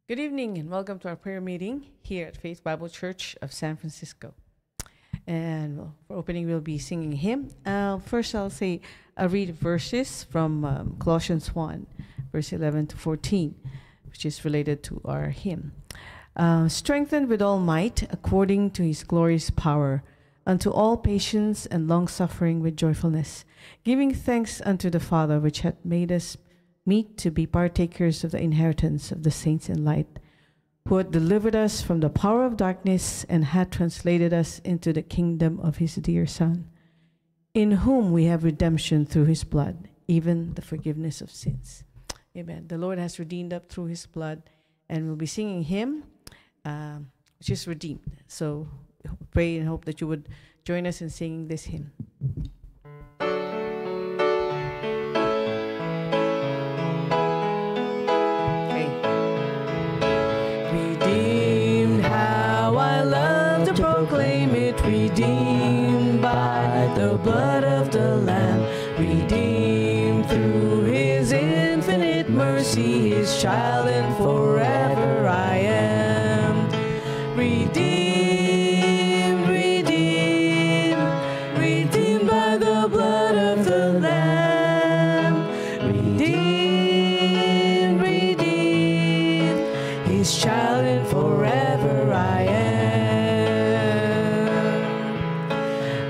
Good evening and welcome to our prayer meeting here at Faith Bible Church of San Francisco. And for opening, we'll be singing a hymn. First, I'll read verses from Colossians 1, verse 11 to 14, which is related to our hymn. Strengthened with all might according to his glorious power, unto all patience and long-suffering with joyfulness, giving thanks unto the Father, which hath made us meet to be partakers of the inheritance of the saints in light, who hath delivered us from the power of darkness and hath translated us into the kingdom of his dear Son, in whom we have redemption through his blood, even the forgiveness of sins. Amen. The Lord has redeemed us through his blood, and we'll be singing hymn, which is redeemed. So pray and hope that you would join us in singing this hymn. Redeemed, how I love to proclaim it, redeemed by the blood of the Lamb, redeemed through his infinite mercy, his child, and forever I am. Redeemed, redeemed, redeemed by the blood of the Lamb, redeemed, redeemed, his child, and forever I am.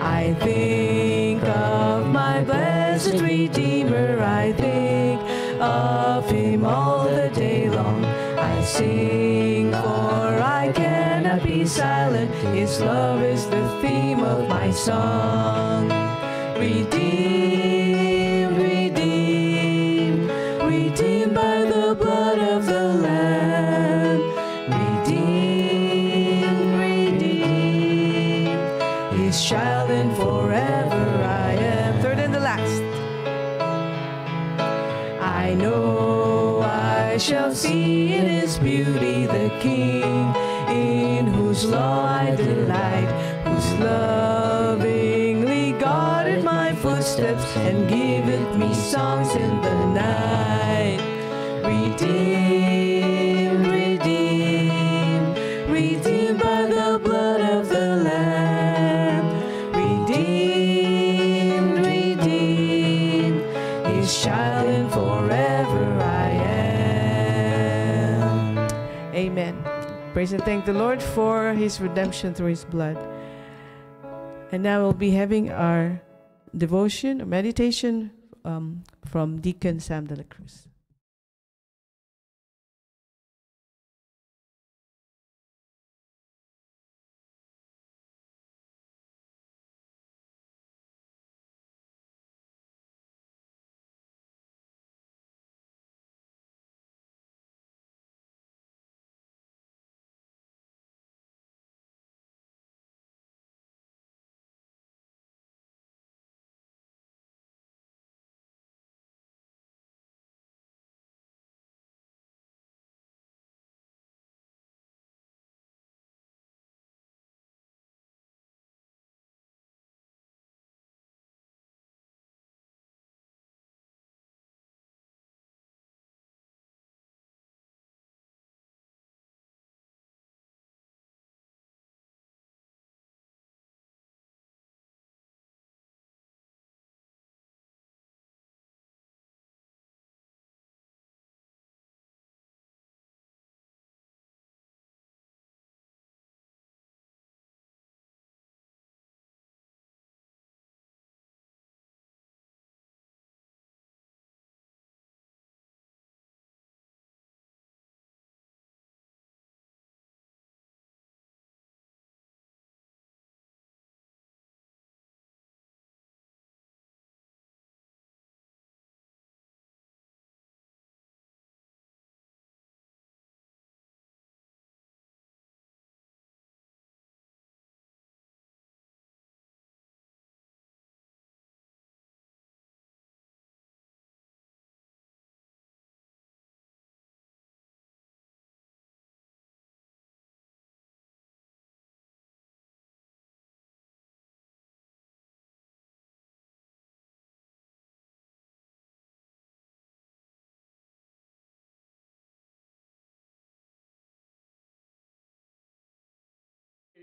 I think of my blessed Redeemer, I think of him all the day long. I sing, for I cannot be silent, his love is the theme of my song. Redeemed, redeemed, redeemed by the blood of the Lamb, redeemed, redeemed, his child, and forever I am. Third and the last. I know I shall see in his beauty the King, in whose law I delight, whose lovingly guarded my footsteps and giveth me songs in the night. Redeemed, redeemed, redeemed by the blood of the Lamb, redeemed, redeemed, his child, and forever I am. Amen. Praise and thank the Lord for his redemption through his blood. And now we'll be having our devotion or meditation from Deacon Sam de la Cruz.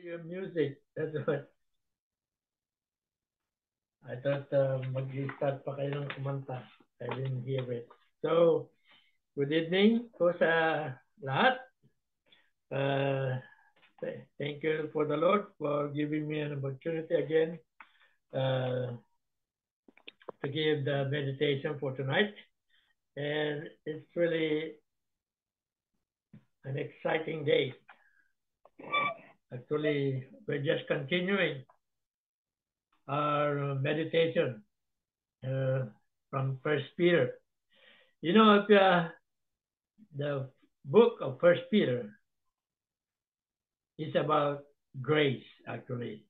Your music. That's what I thought. Mag-start pa kayo ng kumanta. I didn't hear it. So, good evening po sa lahat. Thank you for the Lord for giving me an opportunity again to give the meditation for tonight. And it's really an exciting day. Actually, we're just continuing our meditation from First Peter. You know, if the book of First Peter is about grace, actually.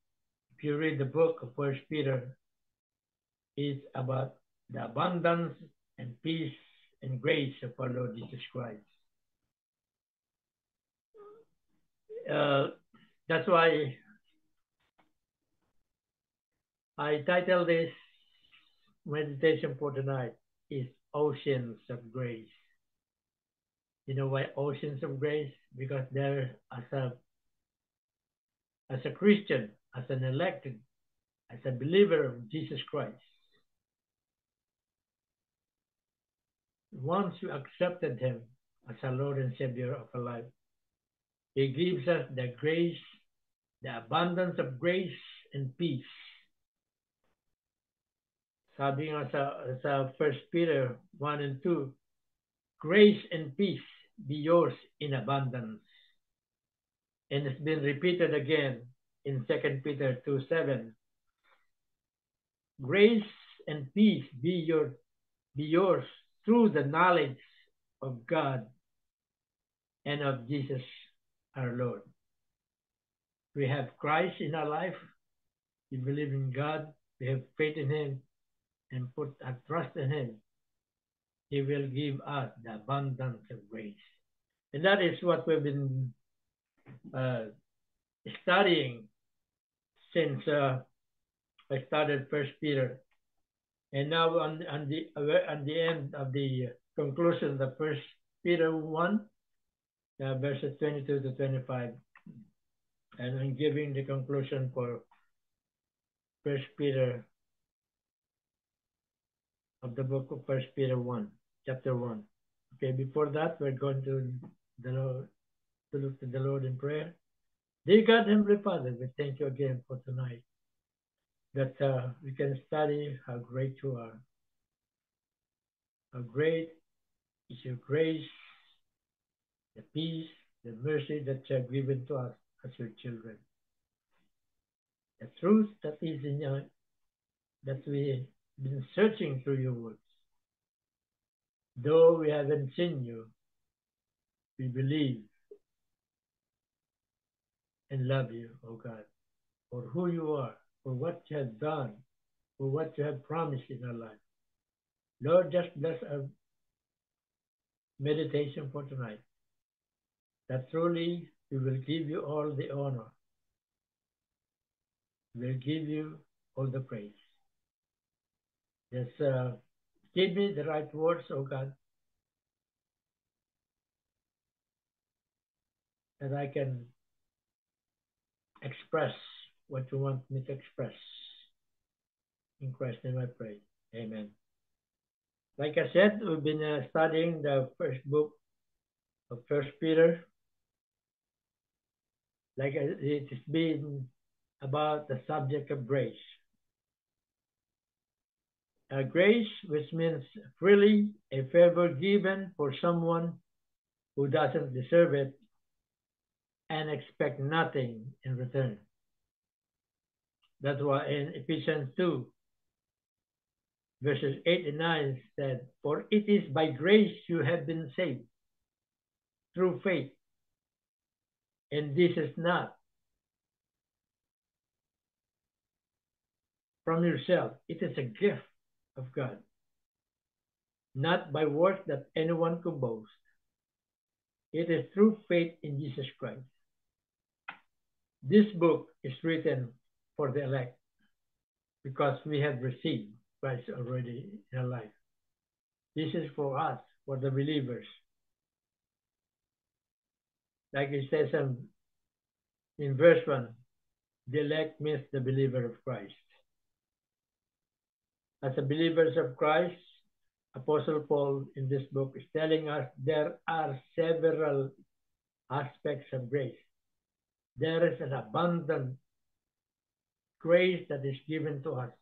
If you read the book of First Peter, it's about the abundance and peace and grace of our Lord Jesus Christ. That's why I titled this meditation for tonight is Oceans of Grace. You know why Oceans of Grace? Because there, as a Christian, as an elected, as a believer of Jesus Christ, once you accepted Him as our Lord and Savior of our life, He gives us the grace, the abundance of grace and peace. Sabi nga sa 1 Peter 1 and 2, grace and peace be yours in abundance. And it's been repeated again in 2 Peter 2:7. Grace and peace be yours through the knowledge of God and of Jesus our Lord. We have Christ in our life. We believe in God. We have faith in Him and put our trust in Him. He will give us the abundance of grace. And that is what we've been studying since I started First Peter. And now on the end of the conclusion, the First Peter 1, verses 22 to 25. And I'm giving the conclusion for First Peter of the book of First Peter 1, chapter 1. Okay, before that, we're going to look to the Lord in prayer. Dear God, Heavenly Father, we thank you again for tonight that we can study how great you are. How great is your grace, the peace, the mercy that you have given to us as your children. The truth that is in you, that we've been searching through your words. Though we haven't seen you, we believe and love you, O God, for who you are, for what you have done, for what you have promised in our life. Lord, just bless our meditation for tonight, that truly we will give you all the honor. We will give you all the praise. Just give me the right words, O God, that I can express what you want me to express. In Christ's name I pray. Amen. Like I said, we've been studying the first book of First Peter. Like it has been about the subject of grace. Grace, which means freely a favor given for someone who doesn't deserve it and expect nothing in return. That's why in Ephesians 2, verses 8 and 9 said, for it is by grace you have been saved through faith. And this is not from yourself. It is a gift of God, not by works that anyone could boast. It is through faith in Jesus Christ. This book is written for the elect because we have received Christ already in our life. This is for us, for the believers. Like it says in verse 1, The elect means the believer of Christ. As a believers of Christ, Apostle Paul in this book is telling us there are several aspects of grace. There is an abundant grace that is given to us.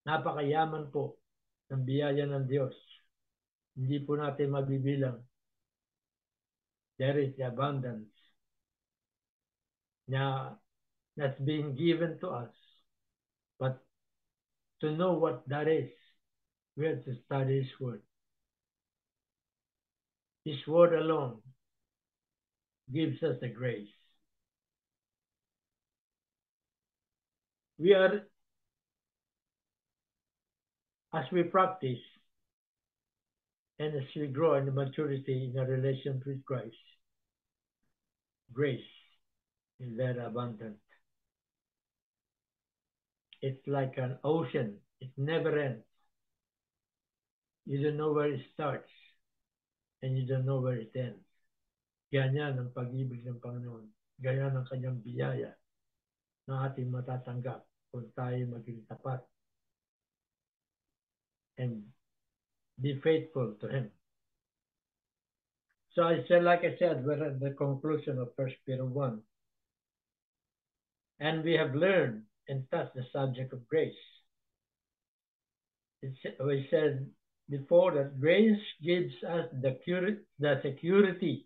Napakayaman po ng biyaya ng Diyos. Hindi po natin mabibilang. There is the abundance that's being given to us. But to know what that is, we have to study His Word. His Word alone gives us the grace. We are, as we practice and as we grow in the maturity in our relation with Christ, grace is very abundant. It's like an ocean. It never ends. You don't know where it starts and you don't know where it ends. Ganyan ang pag-ibig ng Panginoon. Ganyan ang kanyang biyaya na ating matatanggap kung tayo maging tapat and be faithful to Him. So like I said, we're at the conclusion of 1 Peter 1. And we have learned and touched the subject of grace. We said before that grace gives us the security,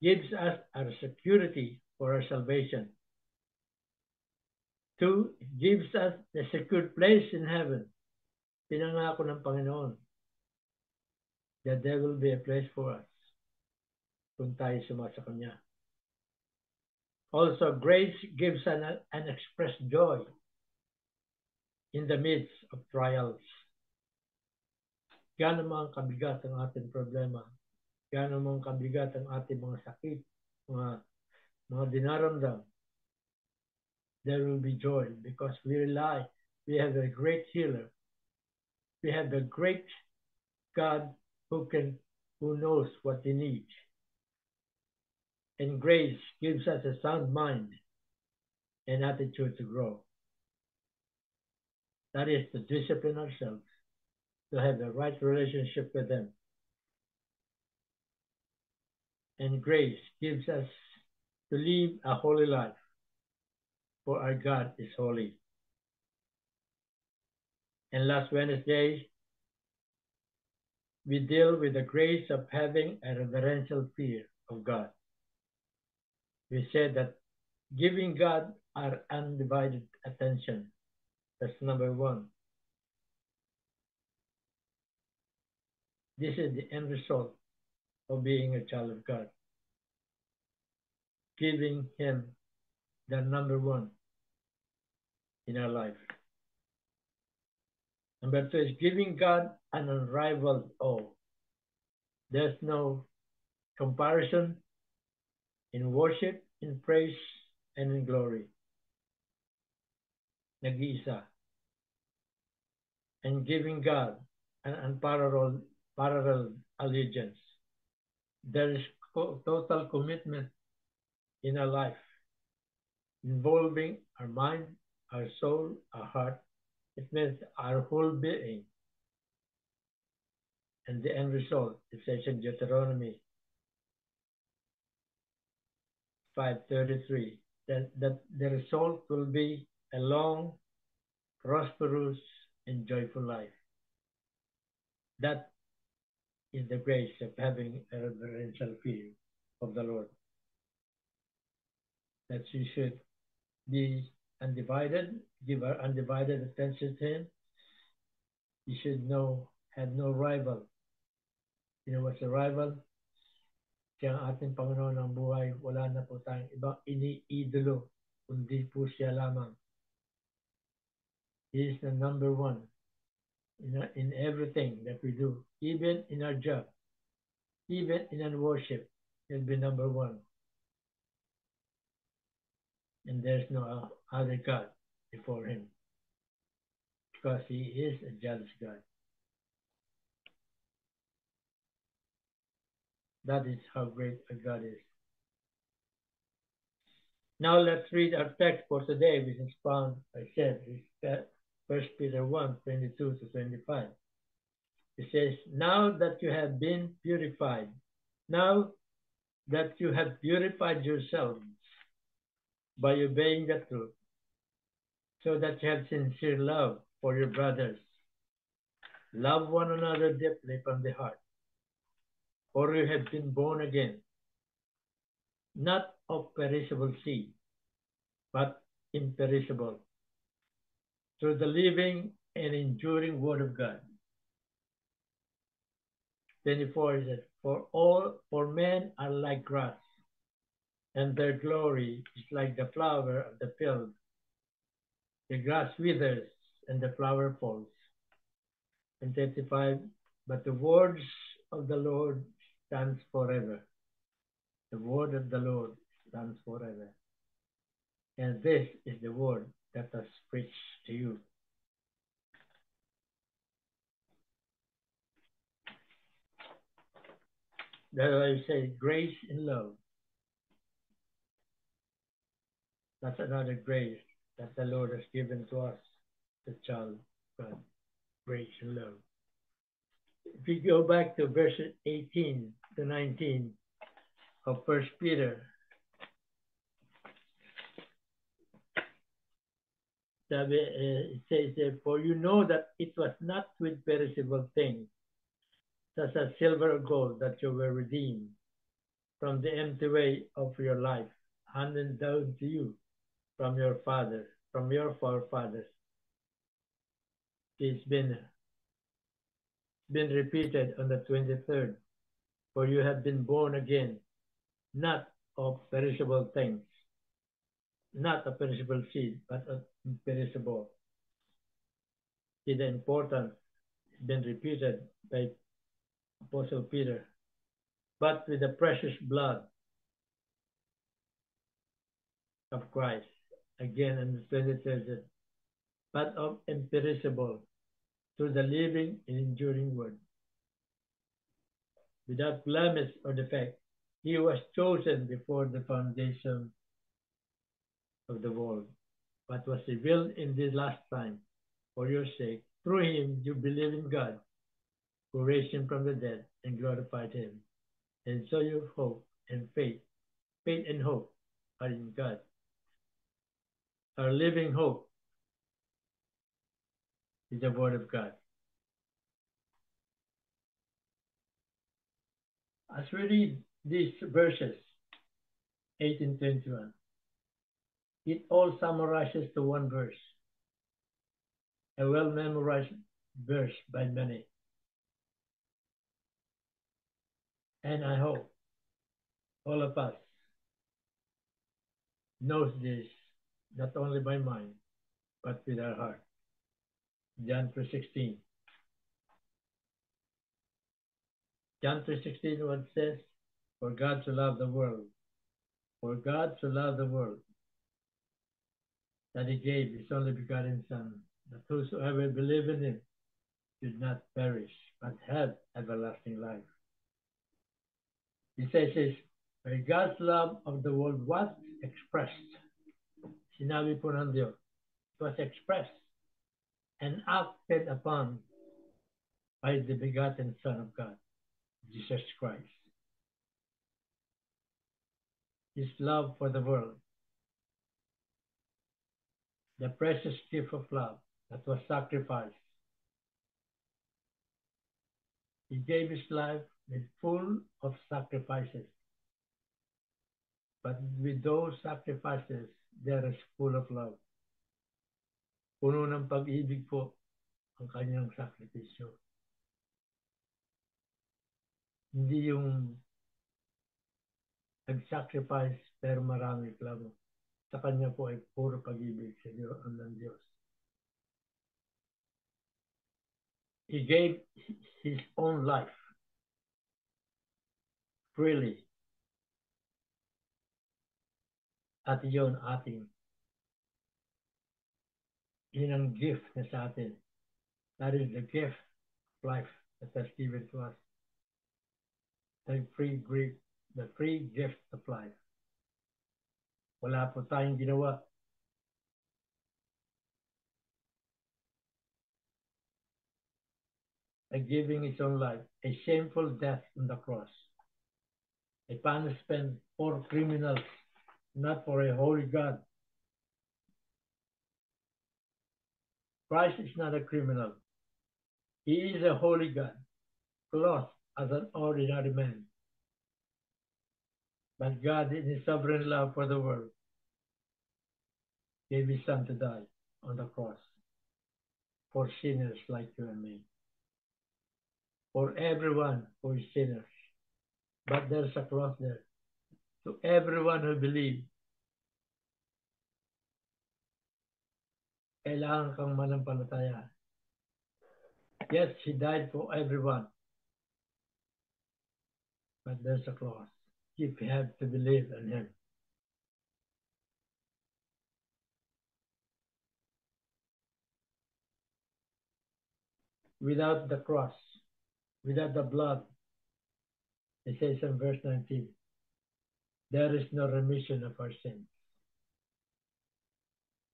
gives us our security for our salvation. 2, it gives us the secure place in heaven. Pinangako ng Panginoon that there will be a place for us kung tayo sumasa Kanya. Also, grace gives an expressed joy in the midst of trials. Gaano man kabigat ang ating problema, gaano man kabigat ang ating mga sakit, mga dinaramdam, there will be joy because we have a great healer. We have a great God who knows what we need. And grace gives us a sound mind and attitude to grow. That is to discipline ourselves, to have the right relationship with Him. And grace gives us to live a holy life, for our God is holy. And last Wednesday, we deal with the grace of having a reverential fear of God. We said that giving God our undivided attention, that's number 1. This is the end result of being a child of God. Giving Him the number 1 in our life. Number 2 is giving God an unrivaled awe. There's no comparison in worship, in praise, and in glory. Nag-iisa. And giving God an unparalleled allegiance. There is total commitment in our life, involving our mind, our soul, our heart. It means our whole being. And the end result, it says in Deuteronomy 5:33, that the result will be a long, prosperous, and joyful life. That is the grace of having a reverential fear of the Lord. That you should be undivided, give our undivided attention to Him. You should have no rival. You know what's a rival? Siya ang ating Panginoon ng buhay. Wala na po tayong ibang iniidolo, kundi po siya lamang. He is the number 1 in everything that we do, even in our job, even in our worship. He'll be number 1. And there's no other God before Him, because He is a jealous God. That is how great a God is. Now let's read our text for today, which is found, I said, is 1 Peter 1:22 to 25. It says, now that you have been purified, now that you have purified yourselves by obeying the truth, so that you have sincere love for your brothers. Love one another deeply from the heart, for you have been born again, not of perishable seed, but imperishable, through the living and enduring Word of God. 24 says, for men are like grass, and their glory is like the flower of the field. The grass withers and the flower falls. And 35, but the words of the Lord stands forever. The word of the Lord stands forever. And this is the word that was preached to you. That's why I say grace and love. That's another grace that the Lord has given to us, the child of God. Grace and love. If we go back to verses 18 to 19 of 1 Peter, it says, for you know that it was not with perishable things, such as silver or gold, that you were redeemed from the empty way of your life, handed down to you from your forefathers. It's been repeated on the 23rd. For you have been born again, not of perishable things, not a perishable seed, but of imperishable. See the importance. It's been repeated by Apostle Peter. But with the precious blood of Christ, again in the 23rd, but of imperishable, through the living and enduring word. Without blemish or defect, he was chosen before the foundation of the world, but was revealed in this last time for your sake. Through him you believe in God, who raised him from the dead and glorified him. And so your hope and faith and hope are in God. Our living hope is the word of God. As we read these verses, 18-21, it all summarizes to one verse, a well-memorized verse by many. And I hope all of us knows this, not only by mind, but with our heart. John 3:16. John 3:16, what says, for God so loved the world, that he gave his only begotten Son, that whosoever believe in him should not perish, but have everlasting life. He says this, where God's love of the world was expressed. Sinabi po ng Diyos. It was expressed and acted upon by the begotten Son of God, Jesus Christ. His love for the world, the precious gift of love that was sacrificed. He gave his life with full of sacrifices. But with those sacrifices, there is full of love. Puno ng pag-ibig po ang kanyang sakripisyo. Hindi yung nag-sacrifice pero marami reklamo. Sa kanya po ay puro pag-ibig sa Diyos, ng Diyos. He gave his own life freely. At yun ating. Yun ang gift na sa atin. That is the gift of life that was given to us. The free gift of life. Wala po tayong ginawa. By giving his own life, a shameful death on the cross, a punishment for criminals, not for a holy God. Christ is not a criminal. He is a holy God, clothed as an ordinary man. But God, in his sovereign love for the world, gave his son to die on the cross for sinners like you and me. For everyone who is sinners. But there's a cross there. To everyone who believes, kailangan kang manampalataya. Yes, he died for everyone. But there's a cross. You have to believe in him. Without the cross, without the blood, it says in verse 19, there is no remission of our sins.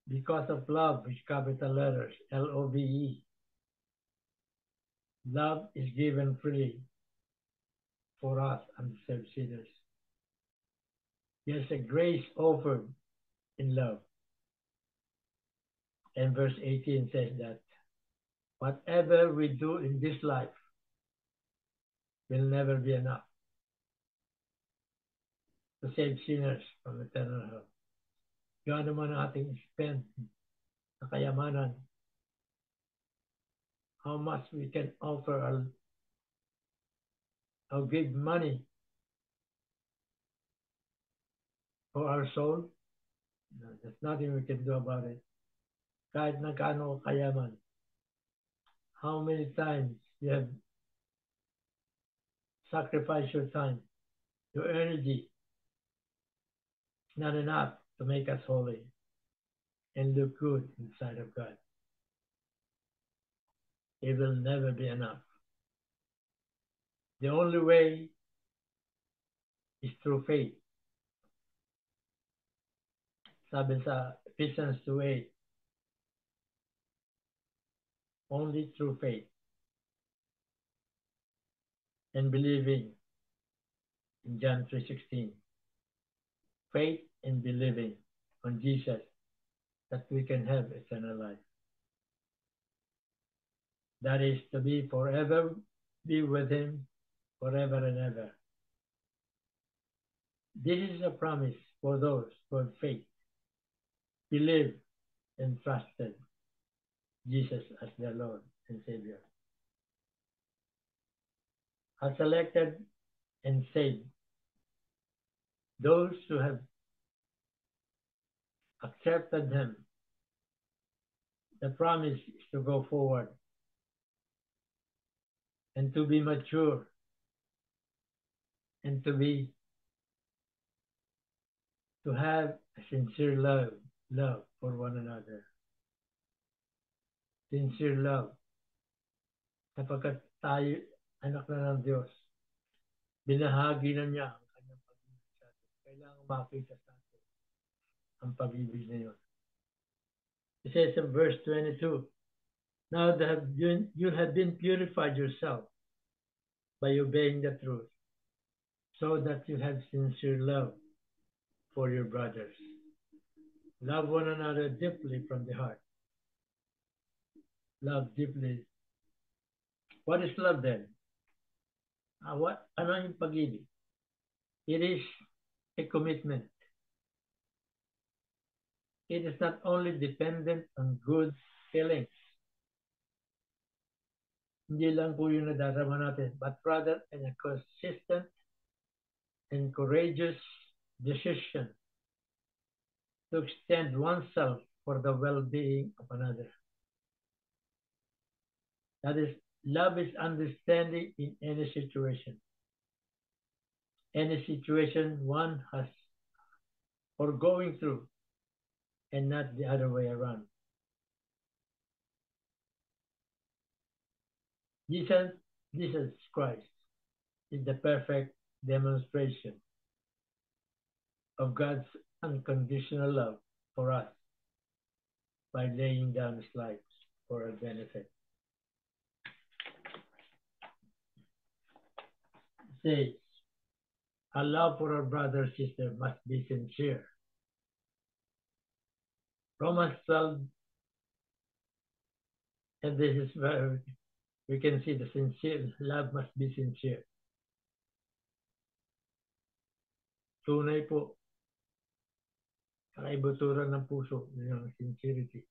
Because of love, with capital letters, L-O-V-E, love is given freely for us undeserved sinners. There's a grace offered in love. And verse 18 says that whatever we do in this life will never be enough to save sinners from eternal hell. Gaano man ang ating spend sa kayamanan, how much we can offer or give money for our soul, there's nothing we can do about it. Kahit na gaano kayaman, how many times you have sacrificed your time, your energy, it's not enough to make us holy and look good inside of God. It will never be enough. The only way is through faith. Sabi sa Ephesians 2:8, only through faith and believing in John 3:16. Faith and believing on Jesus that we can have eternal life. That is to be forever, be with him forever and ever. This is a promise for those who have faith, believe, and trusted Jesus as their Lord and Savior. Are selected and saved those who have accepted him. The promise is to go forward and to be mature and to have a sincere love for one another. Sincere love. Sapagkat tayo, anak na ng Diyos, binahagi na niya ang kanyang pag-ibig sa atin. Kailangan makita sa atin ang pag-ibig na yun. It says in verse 22, now that you have been purified yourself by obeying the truth, so that you have sincere love for your brothers. Love one another deeply from the heart. Love deeply. What is love then? Ano yung pag-ibig? It is a commitment. It is not only dependent on good feelings. Hindi lang po yung nadarama natin, but rather a consistent and courageous decision to extend oneself for the well-being of another. That is, love is understanding in any situation. Any situation one has or going through, and not the other way around. Jesus Christ is the perfect demonstration of God's unconditional love for us by laying down his life for our benefit. It says, our love for our brother or sister must be sincere. Romans 12, and this is where we can see the sincere love must be sincere. Tunay po, kaibuturan ng puso ng sincerity.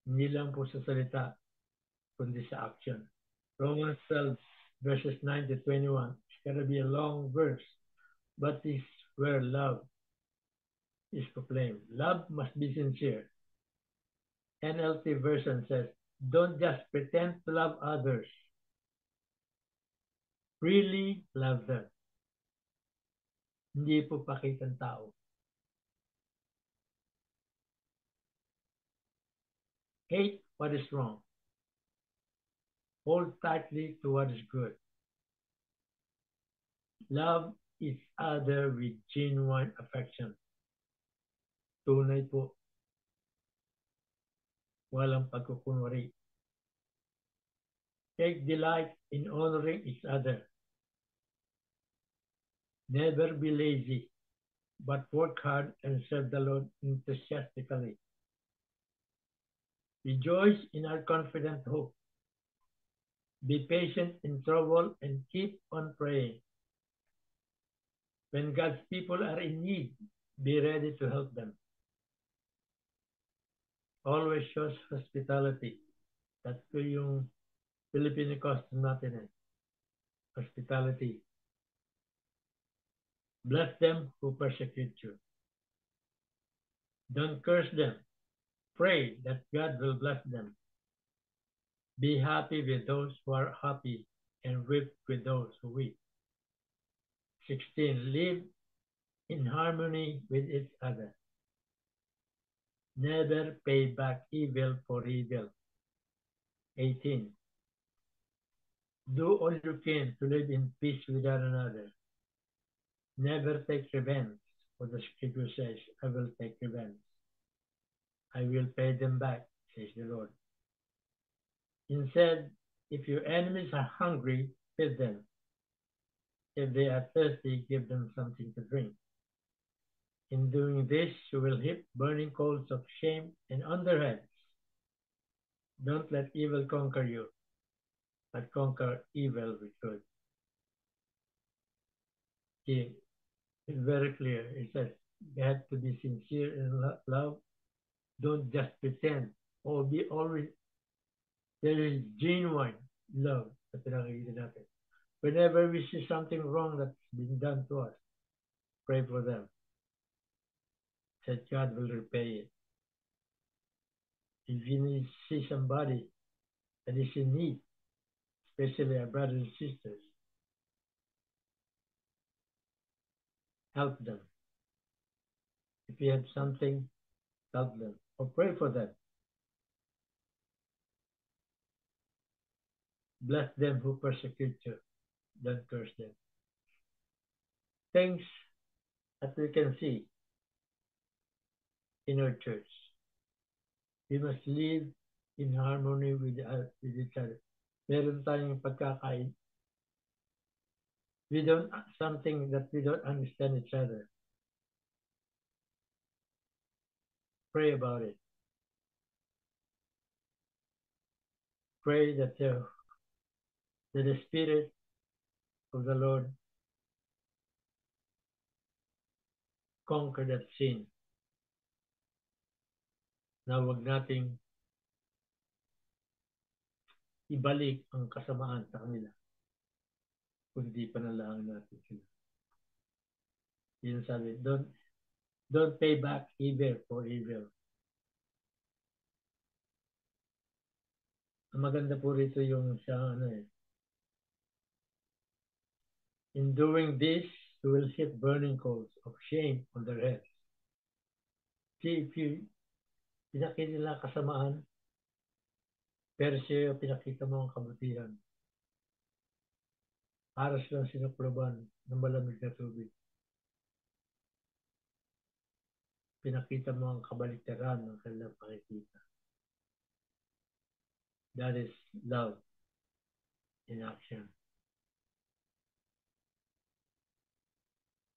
Hindi lang po sa salita, kundi sa action. Romans 12, verses 9 to 21. It's going to be a long verse, but this is where love is proclaimed. Love must be sincere. NLT version says, don't just pretend to love others. Really love them. Hindi po pakitang tao. Hate what is wrong. Hold tightly to what is good. Love each other with genuine affection. Tunay po. Walang pagkukunwari. Take delight in honoring each other. Never be lazy, but work hard and serve the Lord enthusiastically. Rejoice in our confident hope. Be patient in trouble and keep on praying. When God's people are in need, be ready to help them. Always shows hospitality. That's po yung Filipino custom natin. Hospitality. Bless them who persecute you. Don't curse them. Pray that God will bless them. Be happy with those who are happy and weep with those who weep. 16. Live in harmony with each other. Never pay back evil for evil. 18. Do all you can to live in peace with one another. Never take revenge, for the scripture says, I will take revenge. I will pay them back, says the Lord. Instead, if your enemies are hungry, feed them. If they are thirsty, give them something to drink. In doing this, you will heap burning coals of shame and on their heads. Don't let evil conquer you, but conquer evil with good. See, it's very clear. It says you have to be sincere in love. Don't just pretend or be always. There is genuine love na pinakikita natin. Whenever we see something wrong that's been done to us, pray for them. That God will repay it. If you see somebody that is in need, especially our brothers and sisters, help them. If you have something, help them or pray for them. Bless them who persecute you. Don't curse them. Things that we can see in our church. We must live in harmony with each other. Meron tayong pagkakain. Something that we don't understand each other. Pray about it. Pray that the Spirit of the Lord conquer that sin. Na huwag nating ibalik ang kasamaan sa kanila, kundi panalangin natin sila. Yun sabi, don't pay back evil for evil. Ang maganda po rito yung sa in doing this, you will hit burning coals of shame on their heads. See, if you pinakita nila kasamaan, pero siya pinakita mo ang kabutihan. Para silang sinukloban ng malamig na tubig. pinakita mo ang kabaliktaran ng kanilang pakikita. That is love in action.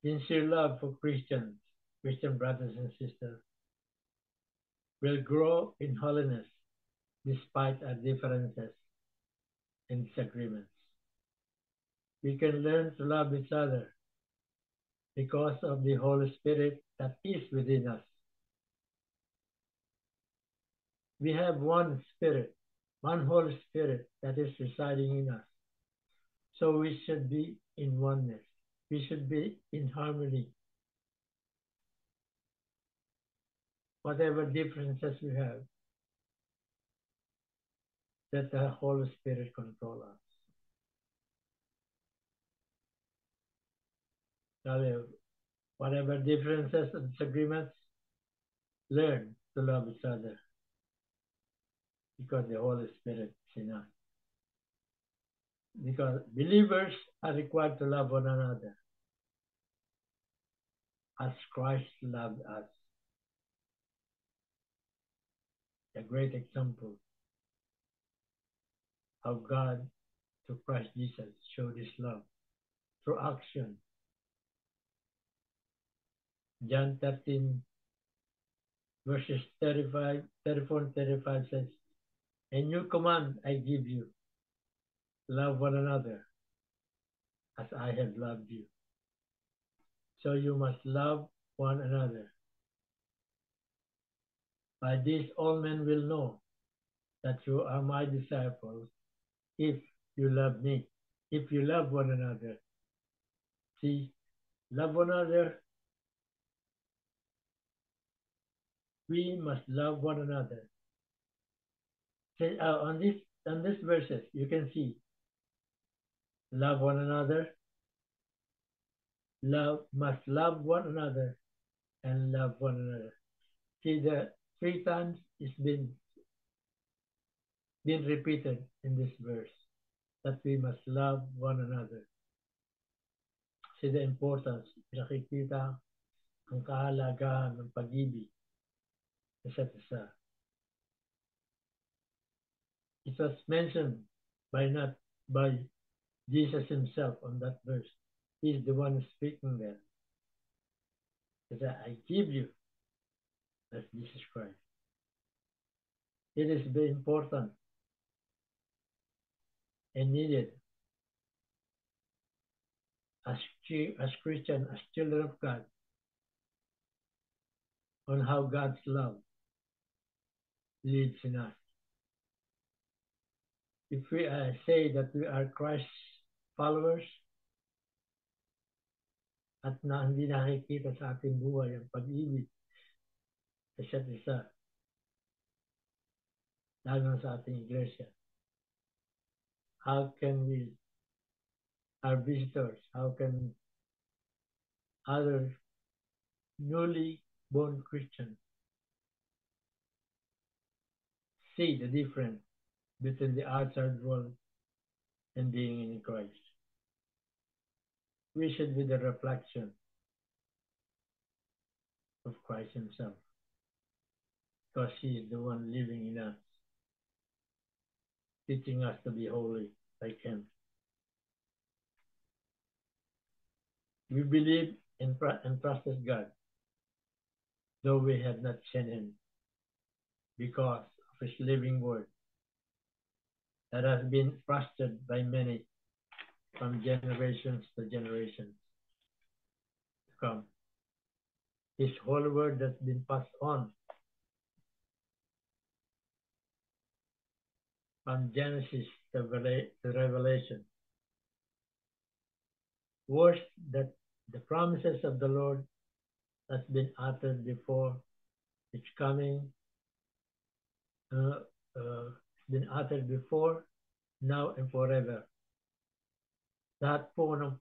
Sincere love for Christian brothers and sisters, will grow in holiness despite our differences and disagreements. We can learn to love each other because of the Holy Spirit that is within us. We have one Spirit, one Holy Spirit that is residing in us. So we should be in oneness. We should be in harmony. Whatever differences we have, let the Holy Spirit control us. Whatever differences and disagreements, learn to love each other because the Holy Spirit is in us. Because believers are required to love one another as Christ loved us. A great example how God, through Christ Jesus, showed his love through action. John 13, verses 34 and 35 says, "A new command I give you, love one another as I have loved you. So you must love one another. By this all men will know that you are my disciples if you love me, if you love one another." See, love one another. We must love one another. See, on this verses, you can see love one another, must love one another, and love one another. See, the 3 times it's been repeated in this verse that we must love one another. See the importance, nakikita ang kahalagahan ng pag-ibig isa't isa. It was mentioned by Jesus himself on that verse. He's the one speaking there. He said, "I give you," that's Jesus Christ. It is very important and needed as Christians, as children of God, on how God's love leads in us. If we say that we are Christ's followers at hindi nakikita sa ating buhay ang pag-ibig sa isa't isa, lalo sa ating iglesia, how can we, our visitors, how can other newly born Christians see the difference between the outside world and being in Christ? We should be the reflection of Christ himself, because he is the one living in us, teaching us to be holy like him. We believe and trusted God, though we have not seen him, because of his living word that has been trusted by many from generations to generations to come. His holy word that's been passed on from Genesis to Revelation. Words that the promises of the Lord that's been uttered before its coming, been uttered before, now and forever. Lahat po ng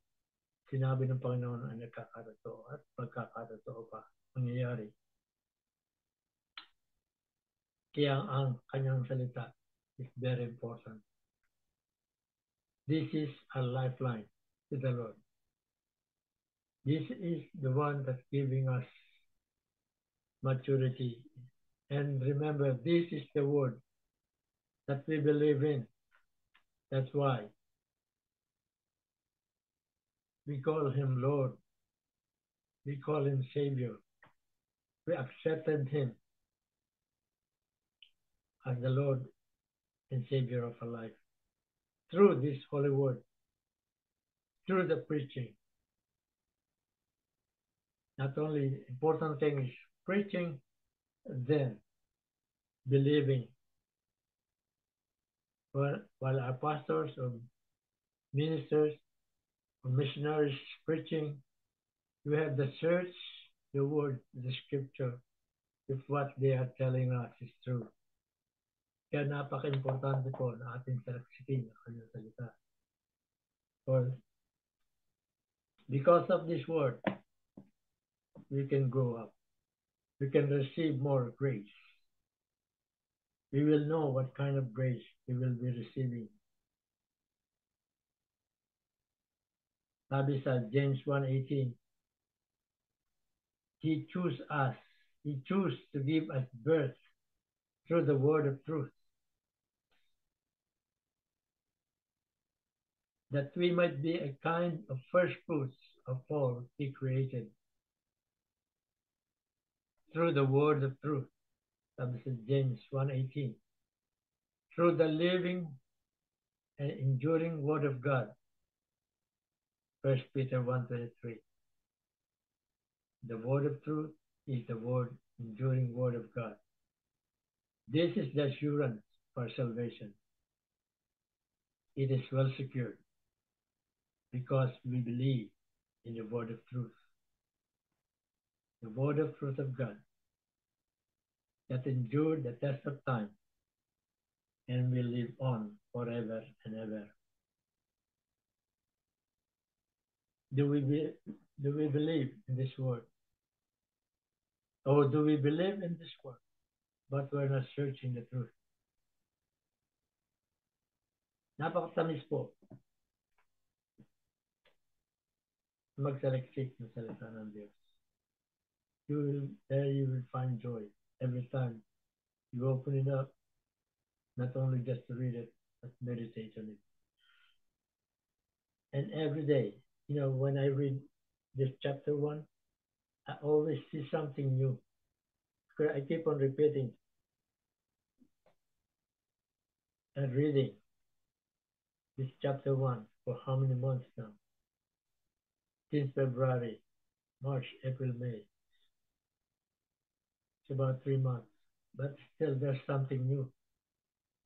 sinabi ng Panginoon ay nagkakatotoo at magkakatotoo pa mangyayari. Kaya ang kanyang salita is very important. This is a lifeline to the Lord. This is the one that's giving us maturity. And remember, this is the word that we believe in. That's why we call him Lord. We call him Savior. We accepted him as the Lord and Savior of our life through this holy word, through the preaching. Not only important thing is preaching, then believing. While our pastors or ministers or missionaries preaching, we have to search the word, the scripture, if what they are telling us is true. Kaya napaka-importante po na ating salaksikin ang kanyang salita. For because of this word, we can grow up. We can receive more grace. We will know what kind of grace we will be receiving. Sabi sa James 1:18, He chose us. He chose to give us birth through the word of truth, that we might be a kind of first fruits of all He created. Through the word of truth. Sabi sa James 1:18. Through the living and enduring word of God. 1 Peter 1:23. The word of truth is the enduring word of God. This is the assurance for salvation. It is well secured because we believe in the word of truth. The word of truth of God that endured the test of time and will live on forever and ever. Do we believe in this word? Or do we believe in this word, but we're not searching the truth? Napakatamis po magsaliksik ng salita ng Diyos. There you will find joy every time you open it up, not only just to read it, but meditate on it. And every day, when I read this chapter 1, I always see something new. I keep on repeating and reading this chapter 1 for how many months now? Since February, March, April, May. It's about 3 months. But still, there's something new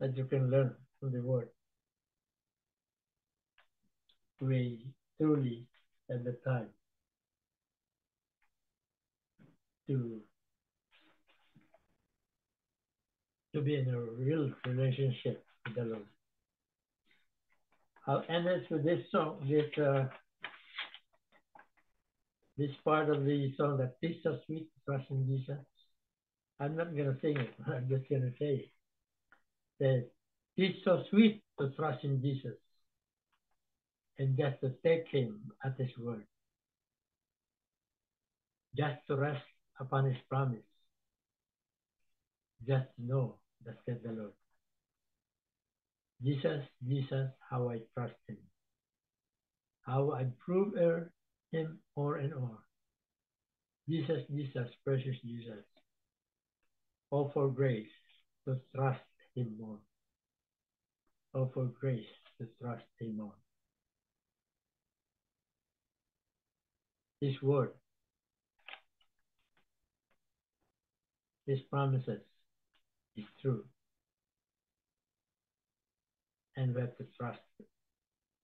that you can learn from the Word. We truly have the time to be in a real relationship with the Lord. I'll end it with this song, this part of the song that is so sweet, trust in Jesus. I'm not going to sing it. I'm just going to say that it's so sweet to trust in Jesus and just to take him at his word. Just to rest upon his promise. Just to know that said the Lord. Jesus, Jesus, how I trust him. How I prove him more and more. Jesus, Jesus, precious Jesus. Oh, for grace to trust him more. Oh, for grace to trust him more. His word, his promises is true. And we have to trust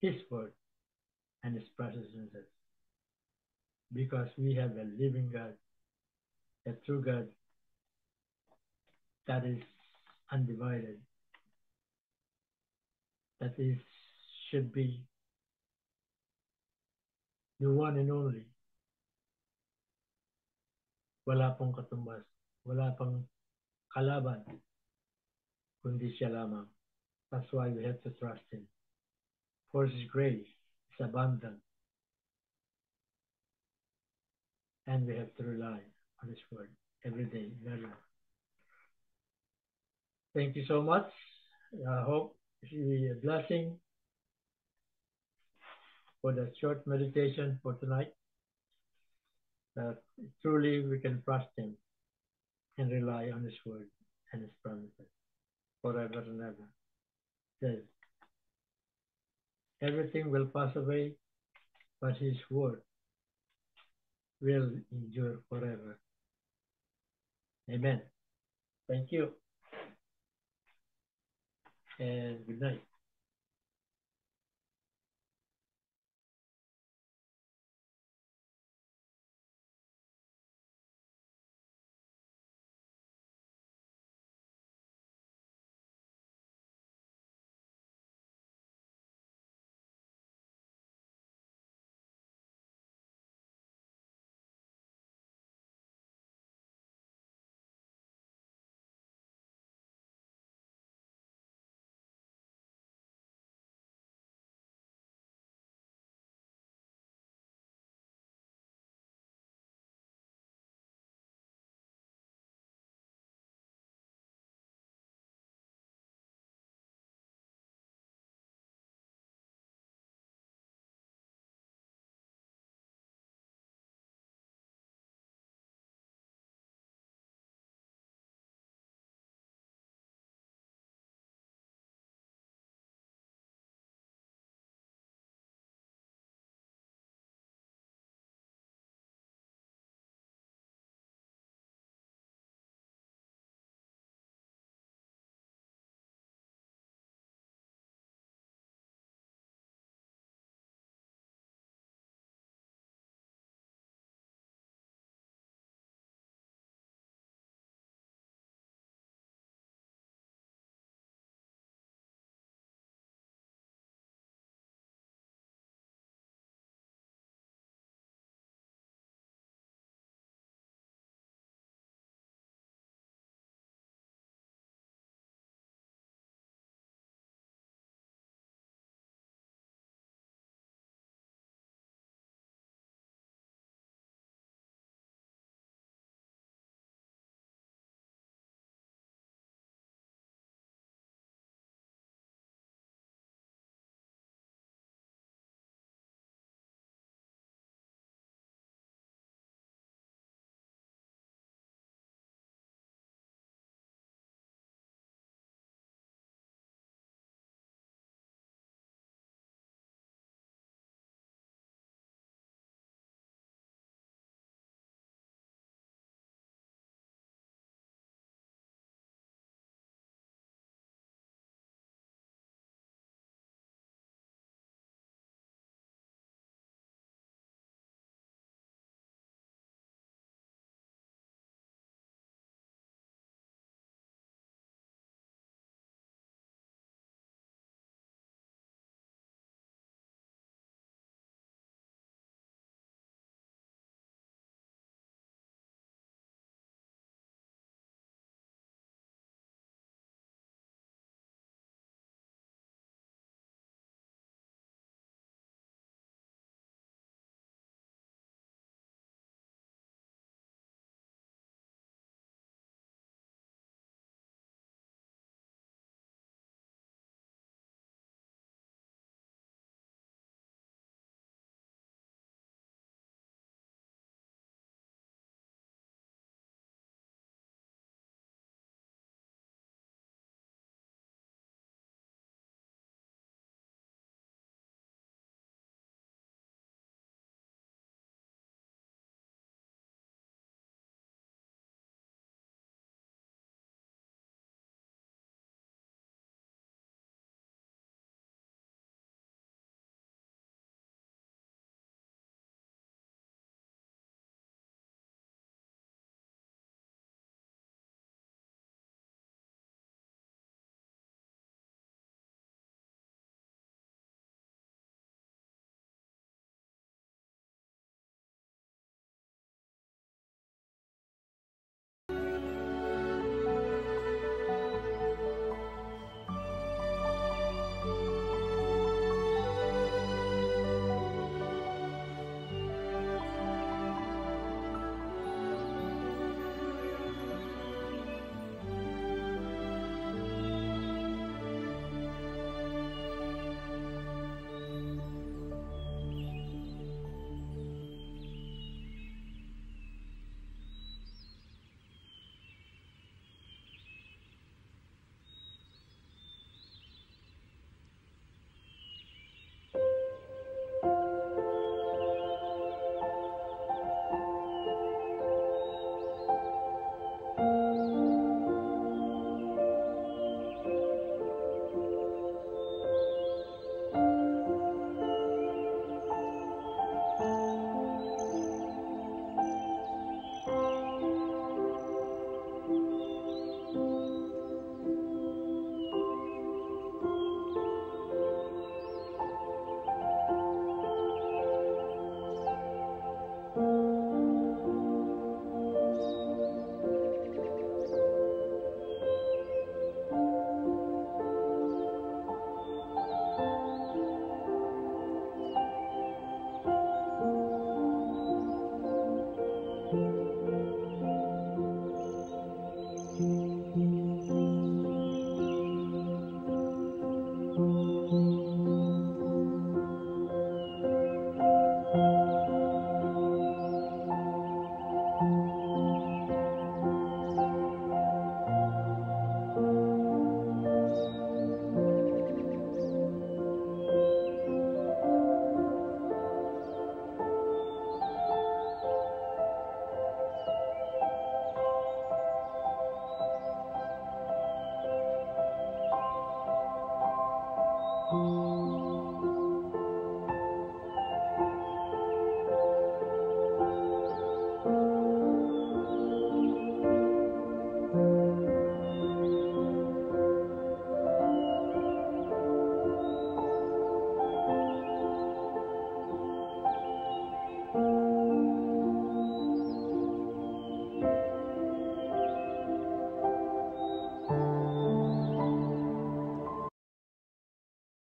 his word and his promises. Because we have a living God, a true God that is undivided, that should be the one and only. Wala pong katumbas, wala pang kalaban, kundi siya lamang. That's why we have to trust him. For his grace is abundant. And we have to rely on his word every day in our life. Thank you so much. I hope it will be a blessing for the short meditation for tonight. That truly we can trust Him and rely on His word and His promises forever and ever. Says, everything will pass away, but His word will endure forever. Amen. Thank you, and good night.